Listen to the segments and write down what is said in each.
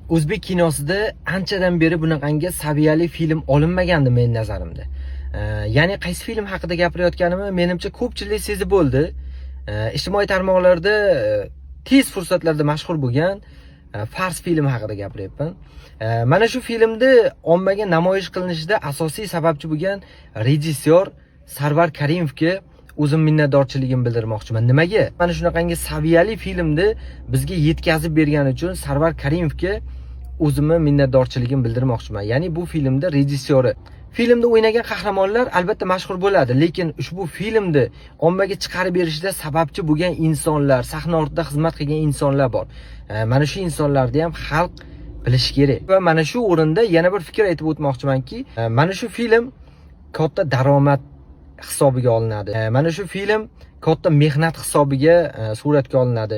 O'zbek kinosida anchadan beri bunaqangi saviyali film olinmagandi men nazarimda. Ya'ni qaysi film haqida gapirayotganimni menimcha ko'pchilik sezib bo'ldi. Ijtimoiy tarmoqlarda tez fursatlarda mashhur bo'lgan Fars filmi haqida gapiryapman. Mana shu filmni ommaga namoyish qilinishida asosiy sababchi bo'lgan rejissyor Sarvar Karimovga o'zim minnatdorchiligimni bildirmoqchiman. Nimaga? Mana shunaqangi saviyali filmni bizga yetkazib bergani uchun Sarvar Karimovga o'zimni minnatdorchiligimni bildirmoqchiman. Ya'ni bu filmda rejissyori. Filmda o'ynagan qahramonlar albatta mashhur bo'ladi, lekin ushbu filmni ommaga chiqarib berishda sababchi bo'lgan insonlar, sahna ortida xizmat qilgan insonlar bor. Mana shu insonlarni ham xalq bilish kerak. Va mana shu o'rinda yana bir fikr aytib o'tmoqchimanki, mana shu film katta daromad hisobiga olinadi. Mana shu film katta mehnat hisobiga suratga olinadi.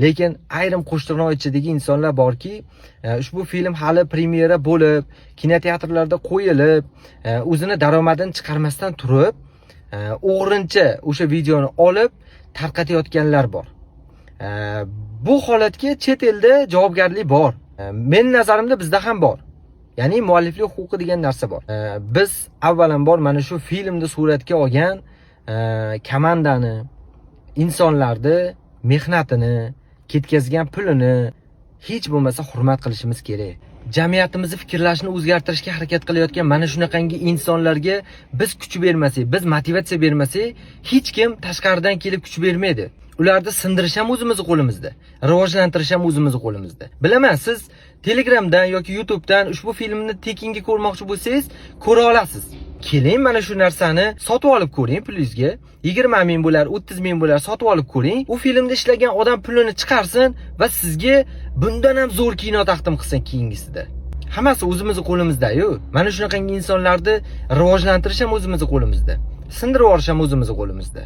Lekin ayrim qo'shtirnoq ichidagi insonlar borki, ushbu film hali premyera bo'lib, kinoteatrlarda qo'yilib, o'zini daromadini chiqarmasdan turib, o'g'rincha o'sha videoni olib tarqatayotganlar bor. Bu holatga chet elda javobgarlik bor. Men nazarimda bizda ham bor. Ya'ni mualliflik huquqi degan narsa bor. Biz avvalambor mana shu filmni suratga olgan komandani, insonlarni mehnatini, ketkazgan pulini hech bo'lmasa hurmat qilishimiz kerak. Jamiyatimizni fikrlashni o'zgartirishga harakat qilayotgan mana shunaqangi insonlarga biz kuch bermasak, biz motivatsiya bermasak, hech kim tashqaridan kelib kuch bermaydi. Ularni sindirish ham o'zimizning qo'limizda, rivojlantirish ham o'zimizning qo'limizda. Bilaman, siz Telegramdan yoki YouTubedan ushbu filmni tekinga ko'rmoqchi bo'lsangiz, ko'ra olasiz. Keling, mana shu narsani sotib olib ko'ring pulingizga. 20 ming bo'lar, 30 ming bo'lar sotib olib ko'ring. U filmda ishlagan odam pulini chiqarsin va sizga bundan ham zo'r kino taqdim qilsin keyingisida. Hammasi o'zimizning qo'limizda-yu. Mana shunaqangi insonlarni rivojlantirish ham o'zimizning qo'limizda. Sindirib yuborish ham o'zimizning qo'limizda.